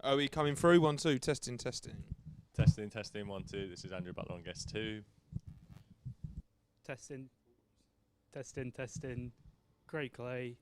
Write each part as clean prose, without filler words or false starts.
Are we coming through? 1, 2, testing. Testing, 1, 2. This is Andrew Butler on guest 2. Testing. Craig Clay.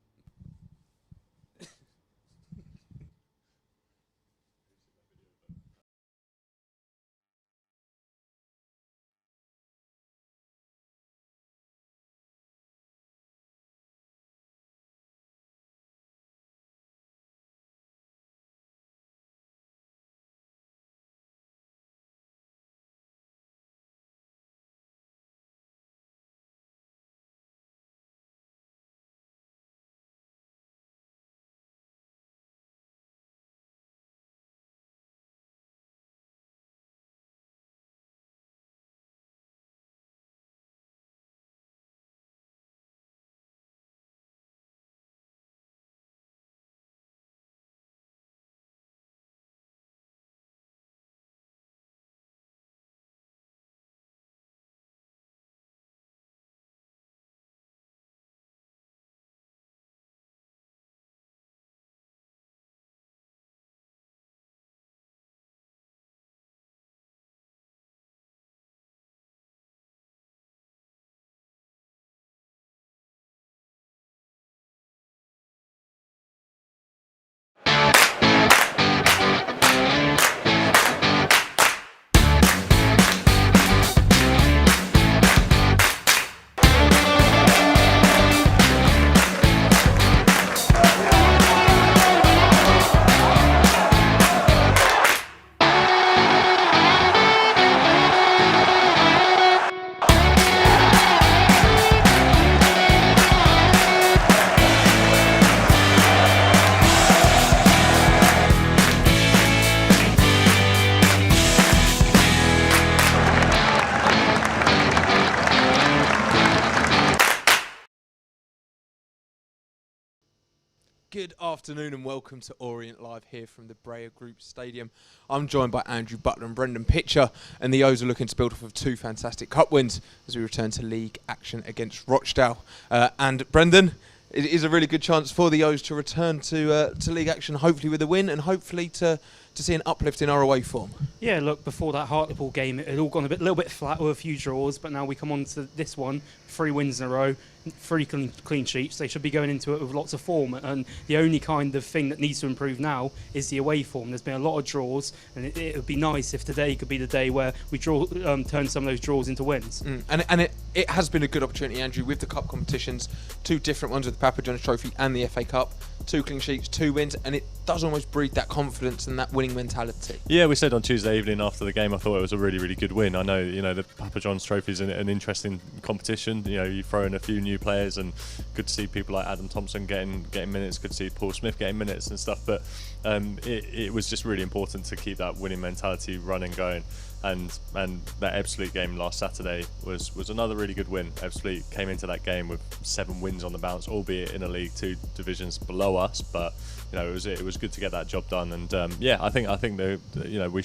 Good afternoon and welcome to Orient Live here from the Breyer Group Stadium. I'm joined by Andrew Butler and Brendan Pitcher, and the O's are looking to build off of 2 fantastic cup wins as we return to league action against Rochdale. And Brendan, it is a really good chance for the O's to return to league action, hopefully with a win and hopefully to see an uplift in our away form. Yeah, look, before that Hartlepool game, it had all gone a little bit flat with a few draws, but now we come on to this one, 3 wins in a row, 3 clean sheets. They should be going into it with lots of form, and the only kind of thing that needs to improve now is the away form. There's been a lot of draws, and it would be nice if today could be the day where we turn some of those draws into wins. And it has been a good opportunity, Andrew, with the cup competitions, 2 different ones with the Papa John's Trophy and the FA Cup, 2 clean sheets, 2 wins, and it does almost breed that confidence and that winning mentality. Yeah, we said on Tuesday evening after the game, I thought it was a really, really good win. I know, the Papa John's Trophy is an interesting competition. You throw in a few new players, and good to see people like Adam Thompson getting minutes. Good to see Paul Smith getting minutes and stuff. But it was just really important to keep that winning mentality running going. And that Ebbsfleet game last Saturday was another really good win. Ebbsfleet came into that game with 7 wins on the bounce, albeit in a League 2 divisions below us. But it was good to get that job done. And I think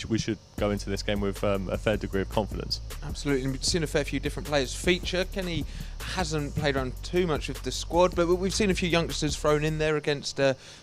we should go into this game with a fair degree of confidence. Absolutely, and we've seen a fair few different players feature. Kenny hasn't played around too much with the squad, but we've seen a few youngsters thrown in there against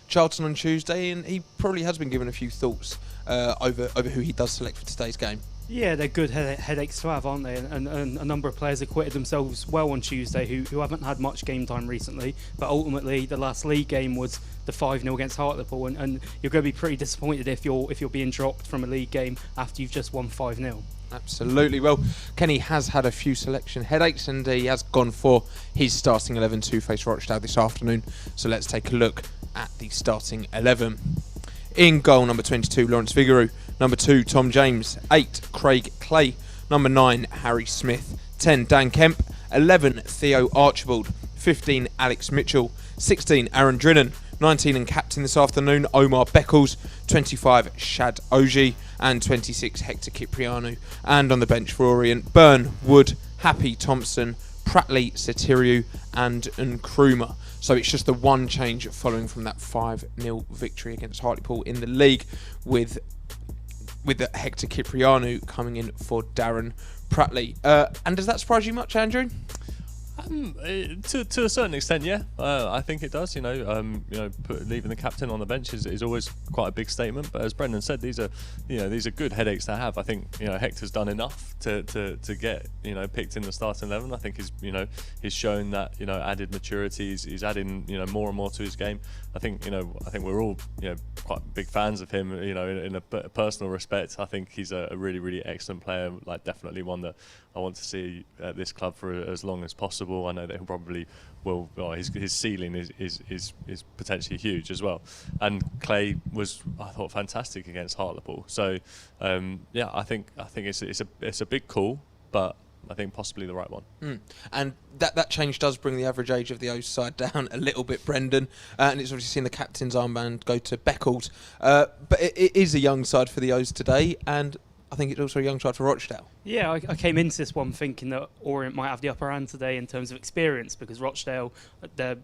Charlton on Tuesday, and he probably has been given a few thoughts over who he does select for today's game. Yeah, they're good headaches to have, aren't they? And a number of players acquitted themselves well on Tuesday who haven't had much game time recently. But ultimately, the last league game was the 5-0 against Hartlepool, and you're going to be pretty disappointed if you're being dropped from a league game after you've just won 5-0. Absolutely. Well, Kenny has had a few selection headaches, and he has gone for his starting 11 to face Rochdale this afternoon. So let's take a look at the starting 11. In goal, number 22, Lawrence Vigouroux. Number 2, Tom James. 8, Craig Clay. Number 9, Harry Smith. 10, Dan Kemp. 11, Theo Archibald. 15, Alex Mitchell. 16, Aaron Drinnan. 19 and captain this afternoon, Omar Beckles. 25, Shad Oji. And 26, Hector Cipriano. And on the bench for Orient, Byrne, Wood, Happy, Thompson, Pratley, Satiriou and Nkrumah. So it's just the one change following from that 5-0 victory against Hartlepool in the league, with the Hector Cipriano coming in for Darren Pratley. And does that surprise you much, Andrew? To a certain extent, yeah. I think it does. Leaving the captain on the bench is always quite a big statement. But as Brendan said, these are good headaches to have. I think Hector's done enough to get picked in the starting 11. I think he's shown that added maturity. He's adding more and more to his game. I think we're all quite big fans of him. In a personal respect, I think he's a really really excellent player. Like definitely one that I want to see at this club for as long as possible. I know that he'll probably will. Well, his ceiling is potentially huge as well. And Clay was, I thought, fantastic against Hartlepool. So I think it's a big call, but I think possibly the right one. And that change does bring the average age of the O's side down a little bit, Brendan. And it's obviously seen the captain's armband go to Beckles. But it is a young side for the O's today, and I think it's also a young side for Rochdale. Yeah, I came into this one thinking that Orient might have the upper hand today in terms of experience, because Rochdale, their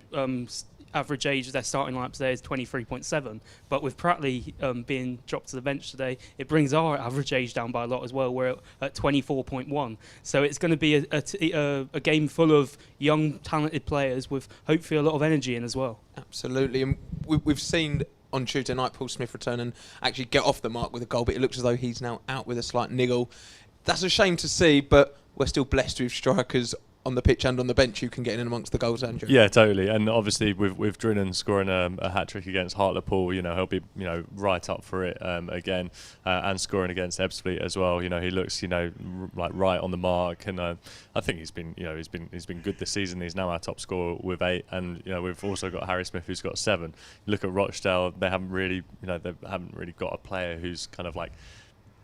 average age of their starting lineup today is 23.7. But with Pratley being dropped to the bench today, it brings our average age down by a lot as well. We're at 24.1. So it's going to be a game full of young, talented players with hopefully a lot of energy in as well. Absolutely. And we've seen on Tuesday night Paul Smith return and actually get off the mark with a goal, but it looks as though he's now out with a slight niggle. That's a shame to see, but we're still blessed with strikers on the pitch and on the bench who can get in amongst the goals, Andrew. Yeah, totally. And obviously with Drinan scoring a hat-trick against Hartlepool, he'll be right up for it again, and scoring against Ebbsfleet as well. He looks like right on the mark, and I think he's been good this season. He's now our top scorer with 8, and we've also got Harry Smith who's got 7. You look at Rochdale, they haven't really got a player who's kind of like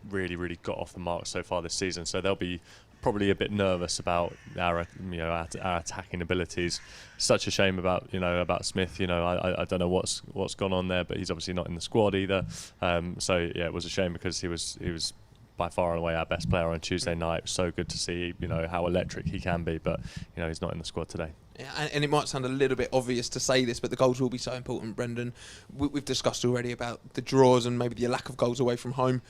really got off the mark so far this season. So they'll be probably a bit nervous about our attacking abilities. Such a shame about Smith. I don't know what's gone on there, but he's obviously not in the squad either. So yeah, it was a shame because he was by far and away our best player on Tuesday night. It was so good to see how electric he can be, but he's not in the squad today. Yeah, and it might sound a little bit obvious to say this, but the goals will be so important, Brendan. We've discussed already about the draws and maybe the lack of goals away from home.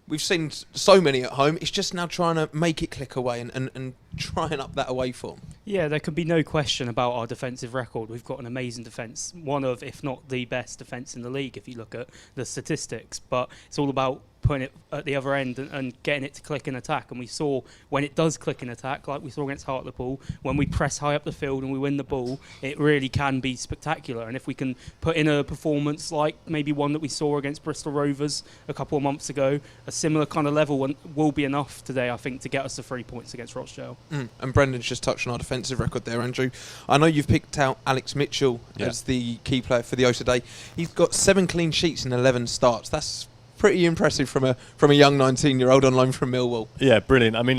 We've seen so many at home. It's just now trying to make it click away and try and up that away form. Yeah, there can be no question about our defensive record. We've got an amazing defence, one of, if not the best defence in the league if you look at the statistics. But it's all about putting it at the other end and getting it to click in attack. And we saw when it does click in attack, like we saw against Hartlepool, when we press high up the field and we win the ball, it really can be spectacular. And if we can put in a performance like maybe one that we saw against Bristol Rovers a couple of months ago, a similar kind of level will be enough today, I think, to get us the 3 points against Rochdale. And Brendan's just touched on our defensive record there, Andrew. I know you've picked out Alex Mitchell as the key player for the O's today. He's got 7 clean sheets in 11 starts. That's pretty impressive from a young 19-year-old on loan from Millwall. Yeah, brilliant. I mean,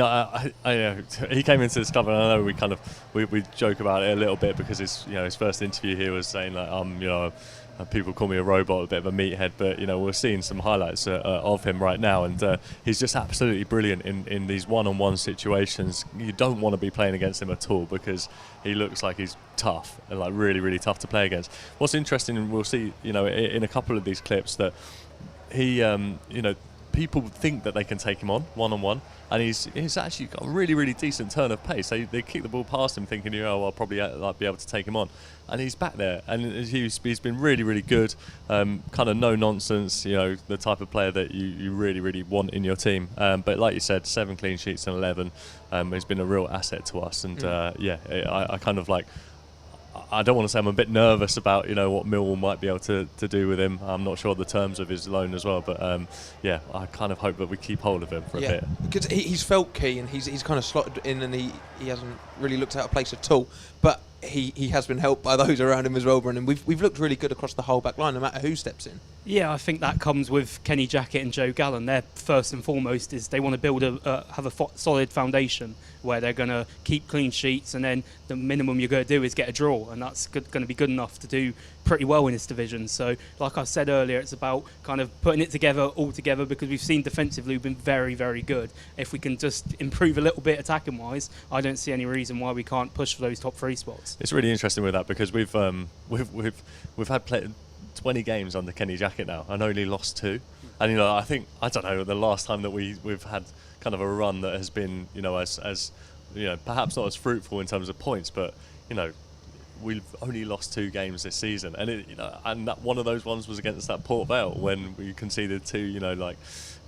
he came into this club, and I know we joke about it a little bit because his first interview here was saying like people call me a robot, a bit of a meathead, but we're seeing some highlights of him right now, and he's just absolutely brilliant in these one-on-one situations. You don't want to be playing against him at all because he looks like he's tough and like really really tough to play against. What's interesting, and we'll see in a couple of these clips, that he people think that they can take him on one-on-one, and he's actually got a really really decent turn of pace. They kick the ball past him thinking I'll probably be able to take him on, and he's back there, and he's been really really good, kind of no nonsense, the type of player that you really really want in your team. But like you said, 7 clean sheets and 11, he's been a real asset to us, and I kind of like, I don't want to say I'm a bit nervous about what Millwall might be able to do with him. I'm not sure the terms of his loan as well, but I kind of hope that we keep hold of him for a bit. Because he's felt key, and he's kind of slotted in, and he hasn't really looked out of place at all. But he has been helped by those around him as well, Brendan. We've looked really good across the whole back line, no matter who steps in. Yeah, I think that comes with Kenny Jackett and Joe Gallen. Their first and foremost is they want to build have a solid foundation where they're going to keep clean sheets, and then the minimum you're going to do is get a draw, and that's going to be good enough to do pretty well in this division. So, like I said earlier, it's about kind of putting it together all together, because we've seen defensively we've been very, very good. If we can just improve a little bit attacking-wise, I don't see any reason why we can't push for those top 3 spots. It's really interesting with that because we've had 20 games under Kenny Jackett now and only lost 2. And I don't know the last time that we've had kind of a run that has been as perhaps not as fruitful in terms of points, but we've only lost 2 games this season, and and that one of those ones was against that Port Vale when we conceded 2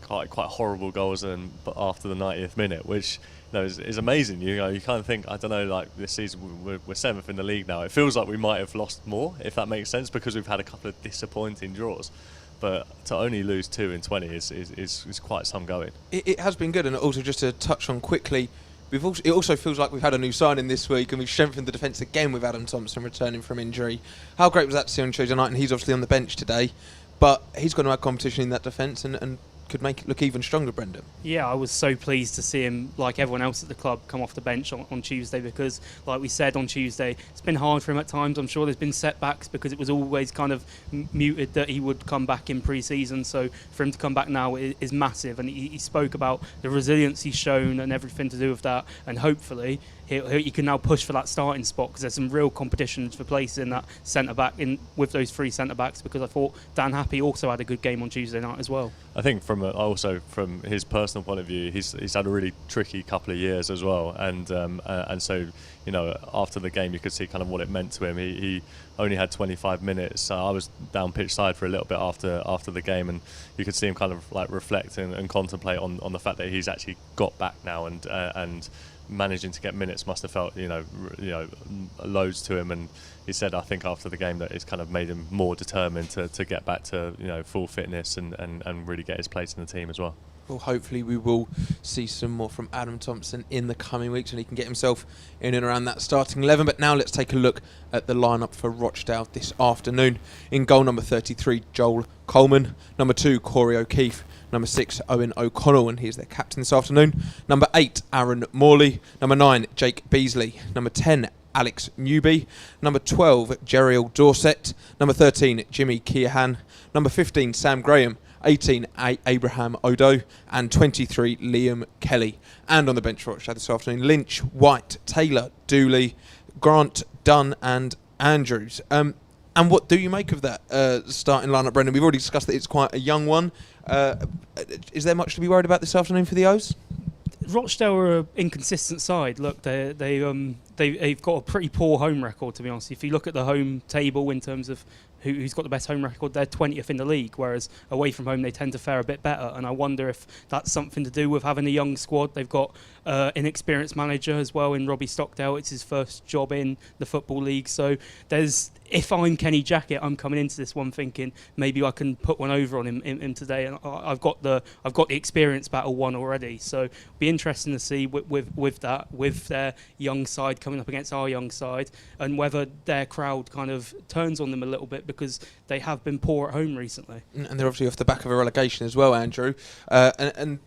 quite horrible goals after the 90th minute, which is amazing. You kind of think, I don't know, like this season we're 7th in the league now. It feels like we might have lost more, if that makes sense, because we've had a couple of disappointing draws. But to only lose 2 in 20 is quite some going. It has been good, and also just to touch on quickly, it also feels like we've had a new signing this week, and we've strengthened the defence again with Adam Thompson returning from injury. How great was that to see on Tuesday night? And he's obviously on the bench today, but he's going to have competition in that defence and could make it look even stronger, Brendan. Yeah, I was so pleased to see him, like everyone else at the club, come off the bench on Tuesday, because, like we said on Tuesday, it's been hard for him at times. I'm sure there's been setbacks because it was always kind of muted that he would come back in pre-season. So for him to come back now is massive, and he spoke about the resilience he's shown and everything to do with that, and hopefully he can now push for that starting spot, because there's some real competition for places in that centre-back with those 3 centre-backs, because I thought Dan Happy also had a good game on Tuesday night as well. I think from his personal point of view, he's had a really tricky couple of years as well, and so after the game you could see kind of what it meant to him. He only had 25 minutes. So I was down pitch side for a little bit after the game, and you could see him kind of like reflect and contemplate on the fact that he's actually got back now, and managing to get minutes must have felt loads to him. And he said, I think after the game, that it's kind of made him more determined to get back to full fitness and really get his place in the team as well. Well, hopefully we will see some more from Adam Thompson in the coming weeks, and he can get himself in and around that starting 11. But now let's take a look at the lineup for Rochdale this afternoon. In goal, number 33, Joel Coleman. Number 2, Corey O'Keefe. Number 6, Owen O'Connell, and he's their captain this afternoon. Number 8, Aaron Morley. Number 9, Jake Beasley. Number 10, Alex Newby. Number 12, Jeriel Dorset. Number 13, Jimmy Keohan. Number 15, Sam Graham. 18, Abraham Odo, and 23, Liam Kelly. And on the bench for Rochdale this afternoon, Lynch, White, Taylor, Dooley, Grant, Dunn, and Andrews. And what do you make of that starting lineup, Brendan? We've already discussed that it's quite a young one. Is there much to be worried about this afternoon for the O's? Rochdale are an inconsistent side. Look, they've got a pretty poor home record, to be honest. If you look at the home table in terms of who's got the best home record, they're 20th in the league, whereas away from home they tend to fare a bit better. And I wonder if that's something to do with having a young squad. They've got an inexperienced manager as well in Robbie Stockdale. It's his first job in the Football League. So if I'm Kenny Jackett, I'm coming into this one thinking maybe I can put one over on him today, and I've got the experience battle won already. So it'll be interesting to see with their young side coming up against our young side, and whether their crowd kind of turns on them a little bit, because they have been poor at home recently. And they're obviously off the back of a relegation as well, Andrew. And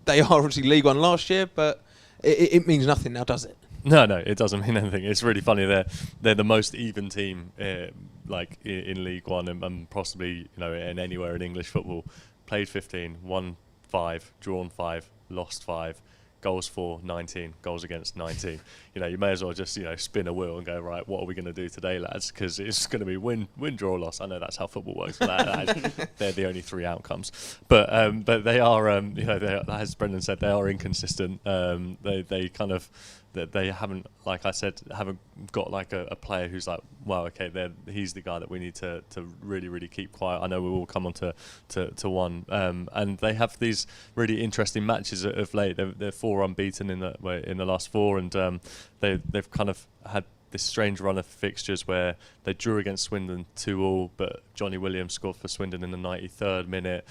they are obviously League One last year, but it means nothing now, does it? No, it doesn't mean anything. It's really funny. They're the most even team, in League One and possibly in anywhere in English football. Played 15, won 5, drawn 5, lost 5. Goals for 19, goals against 19. You may as well just spin a wheel and go, right, what are we going to do today, lads? Because it's going to be win, draw, loss. I know that's how football works. They're the only 3 outcomes. But they are, as Brendan said, they are inconsistent. They kind of they haven't, like I said, haven't got like a player who's like, wow, okay, he's the guy that we need to really, really keep quiet. I know we will come on to one, and they have these really interesting matches of late. They're 4 unbeaten in the last 4, and they've kind of had this strange run of fixtures where they drew against Swindon 2-2, but Johnny Williams scored for Swindon in the 93rd minute.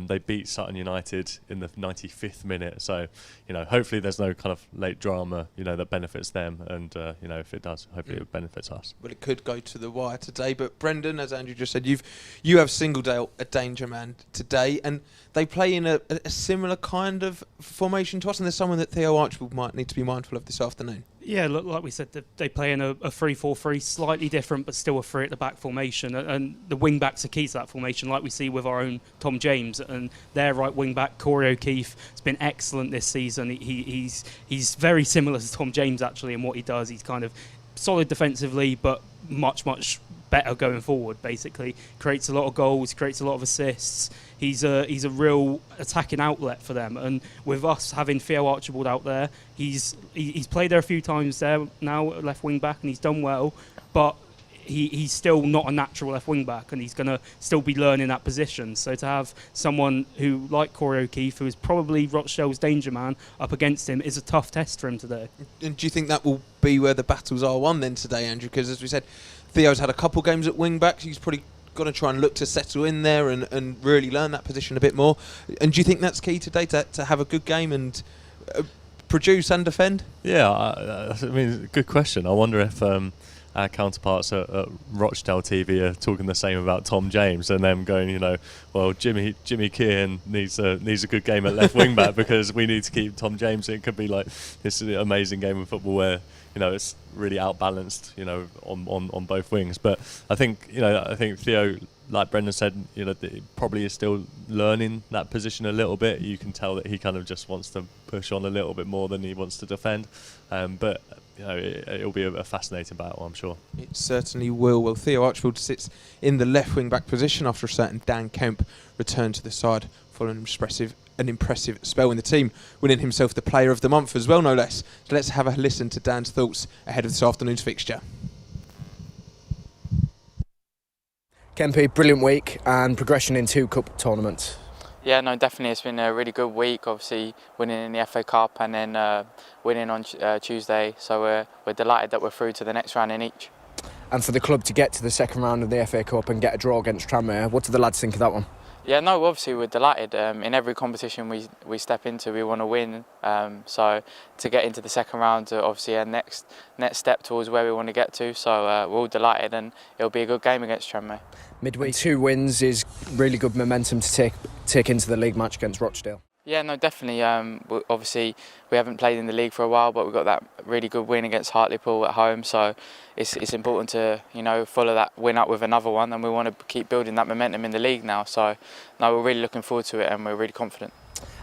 They beat Sutton United in the 95th minute. So, hopefully there's no kind of late drama, that benefits them. And, if it does, hopefully it benefits us. Well, it could go to the wire today. But Brendan, as Andrew just said, you have singled out a danger man today, and they play in a similar kind of formation to us. And there's someone that Theo Archibald might need to be mindful of this afternoon. Yeah, look, like we said, they play in a 3-4-3, slightly different, but still a 3 at the back formation. And the wing backs are key to that formation, like we see with our own Tom James. And their right wing back, Corey O'Keefe, has been excellent this season. He's very similar to Tom James, actually, in what he does. He's kind of solid defensively, but much better going forward. Basically, creates a lot of goals, creates a lot of assists. He's a real attacking outlet for them. And with us having Theo Archibald out there, he's played there a few times there now at left wing back, and he's done well. But he's still not a natural left wing back, and he's going to still be learning that position. So to have someone who, like Corey O'Keefe, who is probably Rochdale's danger man, up against him is a tough test for him today. And do you think that will be where the battles are won then today, Andrew? Because as we said, Theo's had a couple games at wing back. He's probably going to try and look to settle in there and really learn that position a bit more. And do you think that's key today, to have a good game and produce and defend? Yeah, I mean, good question. I wonder if our counterparts at Rochdale TV are talking the same about Tom James, and them going, well, Jimmy Keane needs a good game at left wing back because we need to keep Tom James. It could be like this amazing game of football where it's really outbalanced, on both wings. But I think Theo, like Brendan said, probably is still learning that position a little bit. You can tell that he kind of just wants to push on a little bit more than he wants to defend. But it'll be a fascinating battle, I'm sure. It certainly will. Well, Theo Archibald sits in the left wing back position after a certain Dan Kemp returned to the side following an impressive spell in the team, winning himself the Player of the Month as well, no less. So let's have a listen to Dan's thoughts ahead of this afternoon's fixture. Kempy, brilliant week and progression in 2 cup tournaments. Yeah, no, definitely. It's been a really good week. Obviously, winning in the FA Cup and then winning on Tuesday. So we're delighted that we're through to the next round in each. And for the club to get to the second round of the FA Cup and get a draw against Tranmere, what do the lads think of that one? Yeah, no, obviously we're delighted. In every competition we step into, we want to win. So to get into the second round, obviously our next step towards where we want to get to. So we're all delighted, and it'll be a good game against Tranmere. Midweek 2 wins is really good momentum to take into the league match against Rochdale. Yeah, no, definitely. Obviously, we haven't played in the league for a while, but we've got that really good win against Hartlepool at home. So it's important to follow that win up with another one, and we want to keep building that momentum in the league now. So no, we're really looking forward to it, and we're really confident.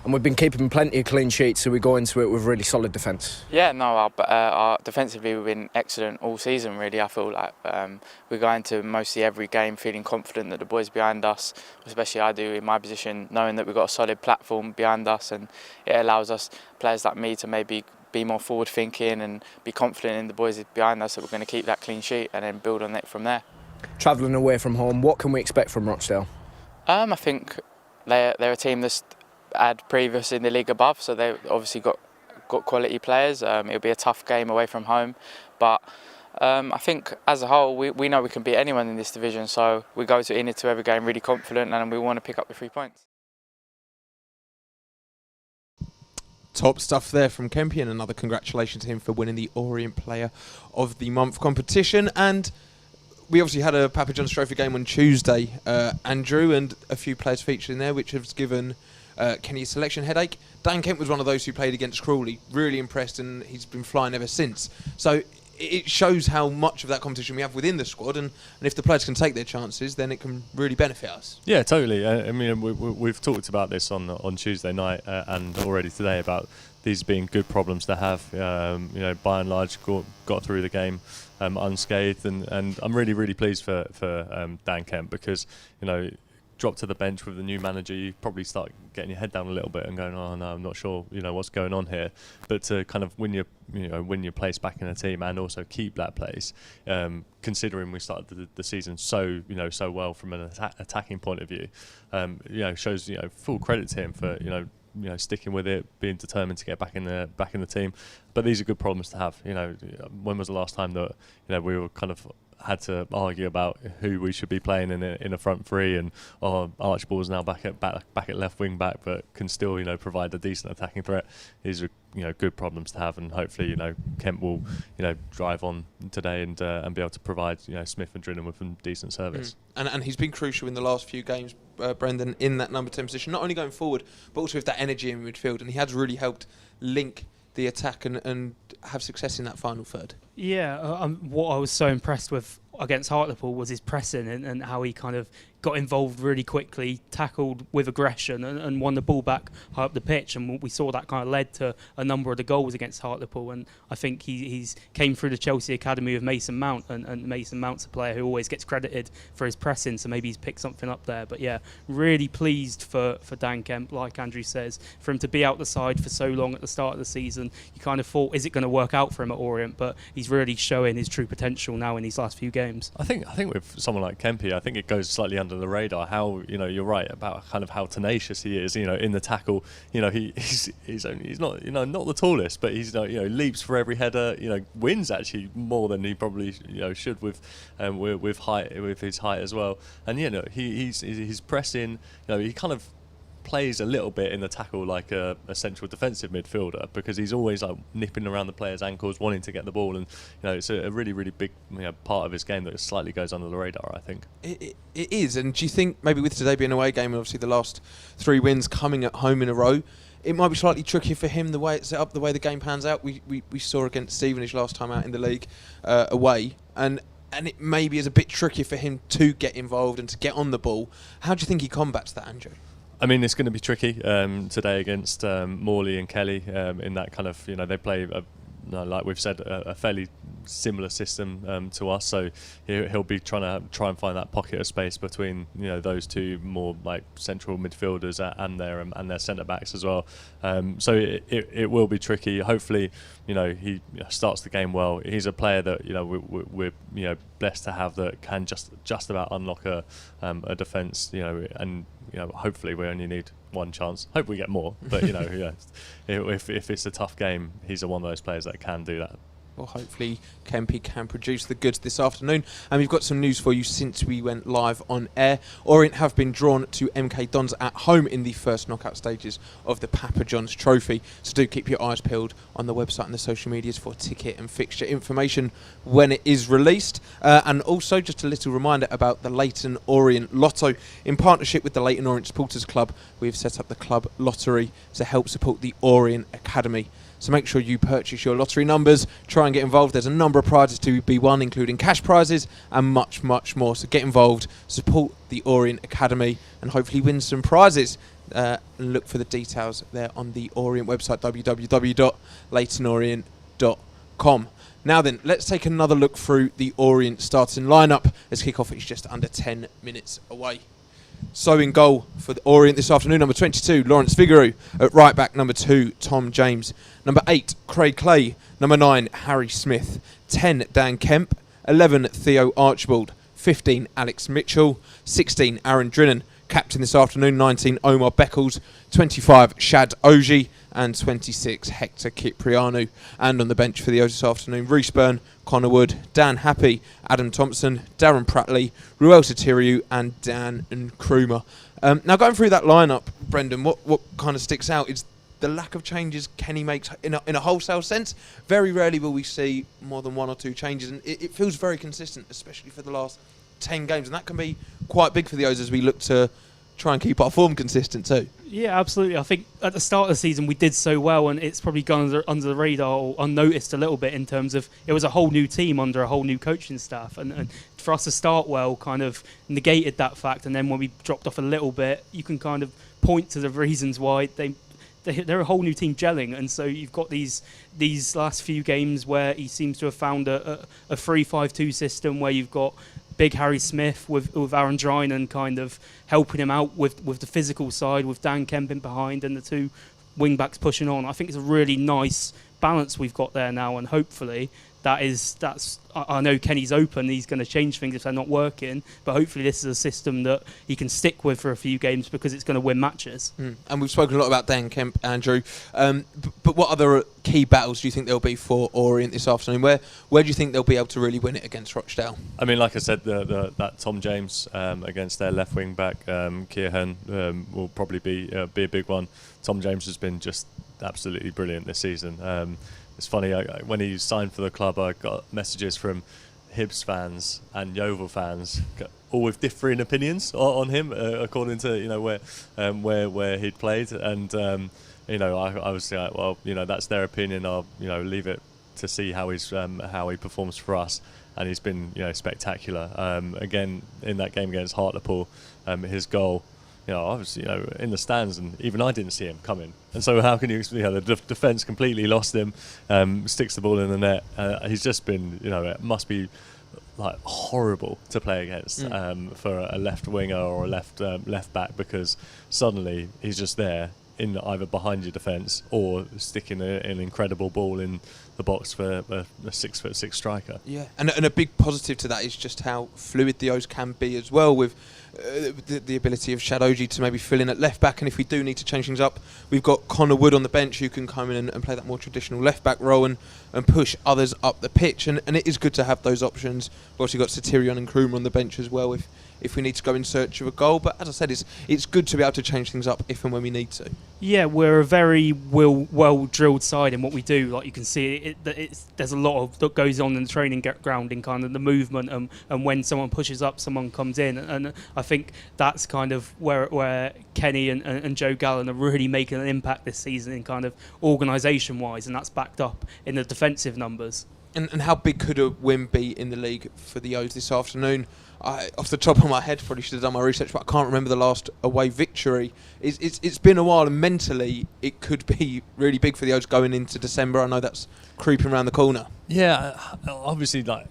And we've been keeping plenty of clean sheets, so we go into it with really solid defence. Yeah, no, our defensively we've been excellent all season. Really, I feel like we go into mostly every game feeling confident that the boys behind us, especially I do in my position, knowing that we've got a solid platform behind us, and it allows us players like me to maybe be more forward thinking and be confident in the boys behind us that we're going to keep that clean sheet and then build on it from there. Travelling away from home, what can we expect from Rochdale? I think they're a team that's had previous in the league above, so they've obviously got quality players. It'll be a tough game away from home, but I think as a whole we know we can beat anyone in this division, so we go into every game really confident, and we want to pick up the 3 points. Top stuff there from Kempy, and another congratulations to him for winning the Orient Player of the Month competition. And we obviously had a Papa John's Trophy game on Tuesday, Andrew, and a few players featured in there, which has given Kenny a selection headache. Dan Kemp was one of those who played against Crawley, really impressed, and he's been flying ever since. So it shows how much of that competition we have within the squad, and if the players can take their chances, then it can really benefit us. Yeah, totally. I mean, we've talked about this on Tuesday night and already today about these being good problems to have. By and large, got through the game unscathed, and I'm really, really pleased for Dan Kemp because drop to the bench with the new manager, you probably start getting your head down a little bit and going, oh no, I'm not sure, what's going on here. But to kind of win your place back in the team and also keep that place, considering we started the season so well from an attacking point of view, shows full credit to him for sticking with it, being determined to get back in the team. But these are good problems to have. When was the last time that we were kind of had to argue about who we should be playing in a front three, and Archibald's now back at left wing back, but can still provide a decent attacking threat. These are good problems to have, and hopefully Kemp will drive on today and be able to provide Smith and Drinnan with some decent service. And he's been crucial in the last few games, Brendan, in that number 10 position, not only going forward but also with that energy in midfield, and he has really helped link the attack and have success in that final third. Yeah, what I was so impressed with against Hartlepool was his pressing and how he kind of got involved really quickly, tackled with aggression and won the ball back high up the pitch, and we saw that kind of led to a number of the goals against Hartlepool. And I think he's came through the Chelsea academy with Mason Mount, and Mason Mount's a player who always gets credited for his pressing, so maybe he's picked something up there. But yeah, really pleased for Dan Kemp, like Andrew says, for him to be out the side for so long at the start of the season. You kind of thought, is it going to work out for him at Orient? But he's really showing his true potential now in these last few games. I think with someone like Kempy, I think it goes slightly under the radar how, you're right about kind of how tenacious he is, in the tackle. He's not, not the tallest, but he's, leaps for every header, wins actually more than he probably, should with height, with his height as well. And, he's pressing, he kind of plays a little bit in the tackle like a central defensive midfielder, because he's always like nipping around the players' ankles, wanting to get the ball, and it's a really, really big part of his game that slightly goes under the radar, I think. It is. And do you think maybe with today being an away game and obviously the last 3 wins coming at home in a row, it might be slightly tricky for him the way it's set up, the way the game pans out? We saw against Stevenage last time out in the league away, and it maybe is a bit tricky for him to get involved and to get on the ball. How do you think he combats that, Andrew? I mean, it's going to be tricky today against Morley and Kelly in that kind of, they play, like we've said, a fairly similar system to us. So he'll be trying and find that pocket of space between, those two more like central midfielders and their centre backs as well. So it will be tricky. Hopefully, he starts the game well. He's a player that we're blessed to have that can just about unlock a defence. And hopefully we only need one chance. Hope we get more, but if it's a tough game, he's one of those players that can do that. Well, hopefully Kempy can produce the goods this afternoon. And we've got some news for you since we went live on air. Orient have been drawn to MK Dons at home in the first knockout stages of the Papa John's Trophy. So do keep your eyes peeled on the website and the social medias for ticket and fixture information when it is released. And also just a little reminder about the Leyton Orient Lotto. In partnership with the Leyton Orient Supporters Club, we've set up the club lottery to help support the Orient Academy. So make sure you purchase your lottery numbers, try and get involved. There's a number of prizes to be won, including cash prizes and much, much more. So get involved, support the Orient Academy, and hopefully win some prizes. And look for the details there on the Orient website, www.leytonorient.com. Now then, let's take another look through the Orient starting lineup as kick-off is just under 10 minutes away. So in goal for the Orient this afternoon, number 22, Lawrence Figueroa. At right back, number 2, Tom James. Number 8, Craig Clay. Number 9, Harry Smith. 10, Dan Kemp. 11, Theo Archibald. 15, Alex Mitchell. 16, Aaron Drinnan. Captain this afternoon, 19, Omar Beckles. 25, Shad Oji. And 26, Hector Kiprianou. And on the bench for the O's this afternoon, Reece Byrne, Connor Wood, Dan Happy, Adam Thompson, Darren Prattley, Ruel Satiriou, and Dan Nkrumah. Now going through that lineup, Brendan, what kind of sticks out is the lack of changes Kenny makes in a wholesale sense. Very rarely will we see more than 1 or 2 changes, and it feels very consistent, especially for the last 10 games, and that can be quite big for the O's as we look to try and keep our form consistent too. Yeah, absolutely. I think at the start of the season we did so well, and it's probably gone under the radar or unnoticed a little bit in terms of it was a whole new team under a whole new coaching staff, and for us to start well kind of negated that fact. And then when we dropped off a little bit, you can kind of point to the reasons why they're a whole new team gelling. And so you've got these last few games where he seems to have found a 3-5-2 system where you've got big Harry Smith with Aaron Drynan kind of helping him out with the physical side, with Dan Kemp in behind and the 2 wing backs pushing on. I think it's a really nice balance we've got there now, and hopefully that's I know Kenny's open, he's going to change things if they're not working, but hopefully this is a system that he can stick with for a few games because it's going to win matches. And we've spoken a lot about Dan Kemp, Andrew, but what other key battles do you think there'll be for Orient this afternoon? Where do you think they'll be able to really win it against Rochdale? I mean, like I said, that Tom James against their left wing back, Kierhan, will probably be a big one. Tom James has been just absolutely brilliant this season. It's funny, when he signed for the club, I got messages from Hibs fans and Yeovil fans, all with differing opinions on him, according to where he'd played. And I was like, well, that's their opinion. I'll leave it to see how he performs for us. and he's been spectacular. Again, in that game against Hartlepool, his goal, obviously, in the stands, and even I didn't see him coming. And so how can you, the defence completely lost him, sticks the ball in the net. He's just been, it must be like horrible to play against for a left winger or a left back, because suddenly he's just there in either behind your defence or sticking an incredible ball in the box for a 6'6" striker. Yeah, and a big positive to that is just how fluid the O's can be as well, with the ability of Shadoji to maybe fill in at left back, and if we do need to change things up, we've got Connor Wood on the bench who can come in and play that more traditional left back role and push others up the pitch, and it is good to have those options. We've also got Satirion and Krumer on the bench as well if we need to go in search of a goal, but as I said, it's good to be able to change things up if and when we need to. Yeah, we're a very well drilled side in what we do. Like you can see, there's a lot of that goes on in the training ground in kind of the movement, and when someone pushes up, someone comes in, and I think that's kind of where Kenny and Joe Gallen are really making an impact this season in kind of organisation wise, and that's backed up in the defensive numbers. And how big could a win be in the league for the O's this afternoon? Off the top of my head, probably should have done my research, but I can't remember the last away victory. It's been a while, and mentally it could be really big for the O's going into December. I know that's creeping around the corner. Yeah, obviously, a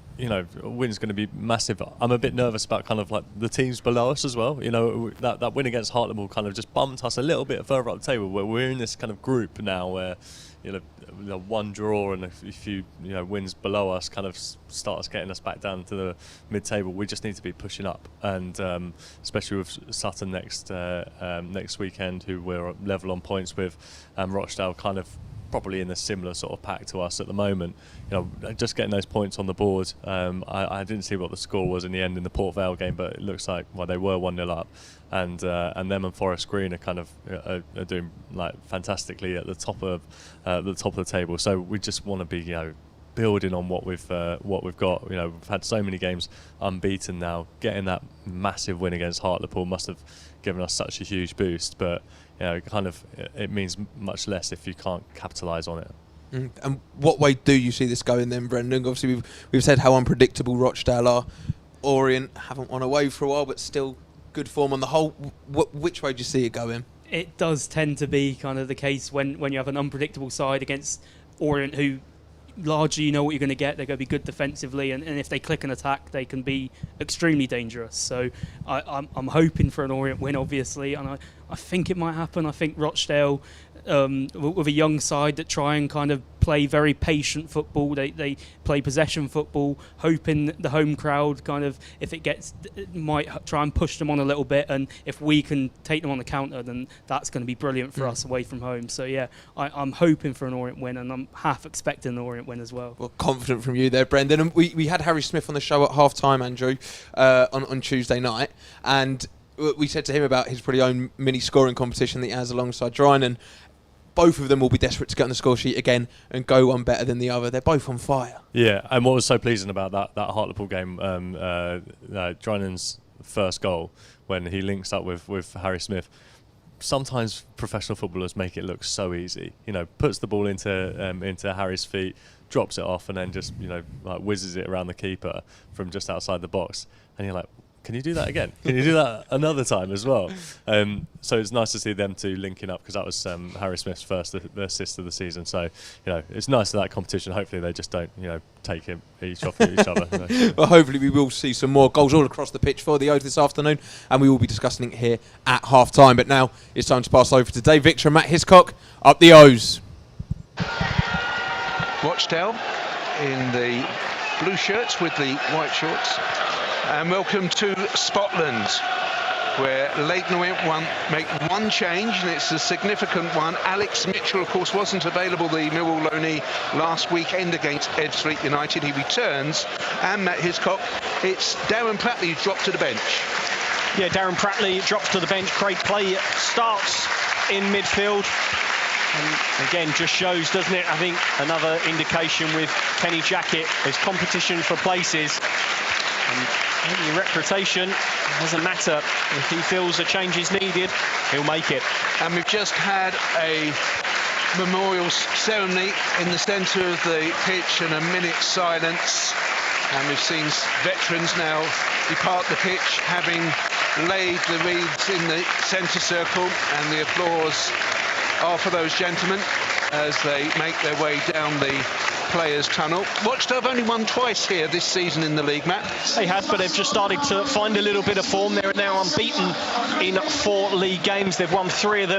win's going to be massive. I'm a bit nervous about kind of like the teams below us as well. That win against Hartlepool kind of just bumped us a little bit further up the table, where we're in this kind of group now where one draw and a few wins below us kind of starts getting us back down to the mid-table. We just need to be pushing up, and especially with Sutton next weekend, who we're level on points with, and Rochdale kind of probably in a similar sort of pack to us at the moment. Just getting those points on the board. I didn't see what the score was in the end in the Port Vale game, but it looks like they were 1-0 up, and them and Forest Green are kind of are doing like fantastically at the top of the table. So we just want to be building on what we've got. We've had so many games unbeaten now. Getting that massive win against Hartlepool must have given us such a huge boost, but it means much less if you can't capitalise on it. And what way do you see this going then, Brendan? Obviously we've said how unpredictable Rochdale are. Orient haven't won away for a while, but still good form on the whole. Which way do you see it going? It does tend to be kind of the case when you have an unpredictable side against Orient, who largely you know what you're going to get. They're going to be good defensively, and if they click an attack, they can be extremely dangerous. So I'm hoping for an Orient win, obviously, and I think it might happen. I think Rochdale, with a young side that try and kind of play very patient football, they play possession football, hoping the home crowd kind of, if it gets, might try and push them on a little bit, and if we can take them on the counter, then that's going to be brilliant for us away from home. So yeah, I'm hoping for an Orient win, and I'm half expecting an Orient win as well. Well, confident from you there, Brendan. And we had Harry Smith on the show at half time, Andrew, on Tuesday night, and we said to him about his pretty own mini scoring competition that he has alongside Drynan. Both of them will be desperate to get on the score sheet again and go one better than the other. They're both on fire. Yeah, and what was so pleasing about that Hartlepool game, Drynan's first goal, when he links up with Harry Smith. Sometimes professional footballers make it look so easy. Puts the ball into Harry's feet, drops it off, and then just whizzes it around the keeper from just outside the box. And you're like, can you do that again? Can you do that another time as well? So it's nice to see them two linking up, because that was Harry Smith's first assist of the season. So it's nice that competition. Hopefully they just don't take each off each other. Well, hopefully we will see some more goals all across the pitch for the O's this afternoon, and we will be discussing it here at half time. But now it's time to pass over to Dave Victor and Matt Hiscock up the O's. Rochdale in the blue shirts with the white shorts. And welcome to Scotland, where Leyton Orient make one change, and it's a significant one. Alex Mitchell, of course, wasn't available, the Millwall loanee, last weekend against Ebbsfleet United. He returns, and Matt Hiscock, it's Darren Pratley who dropped to the bench. Yeah, Darren Pratley drops to the bench. Craig Play starts in midfield. And again, just shows, doesn't it, I think, another indication with Kenny Jackett, there's competition for places. And maybe reputation doesn't matter. If he feels a change is needed, he'll make it. And we've just had a memorial ceremony in the centre of the pitch, and a minute's silence And we've seen veterans now depart the pitch, having laid the wreaths in the centre circle, and the applause are for those gentlemen as they make their way down the players' tunnel. Rochdale have only won twice here this season in the league, Matt. They have, but they've just started to find a little bit of form. They're now unbeaten in 4 league games. They've won 3 of them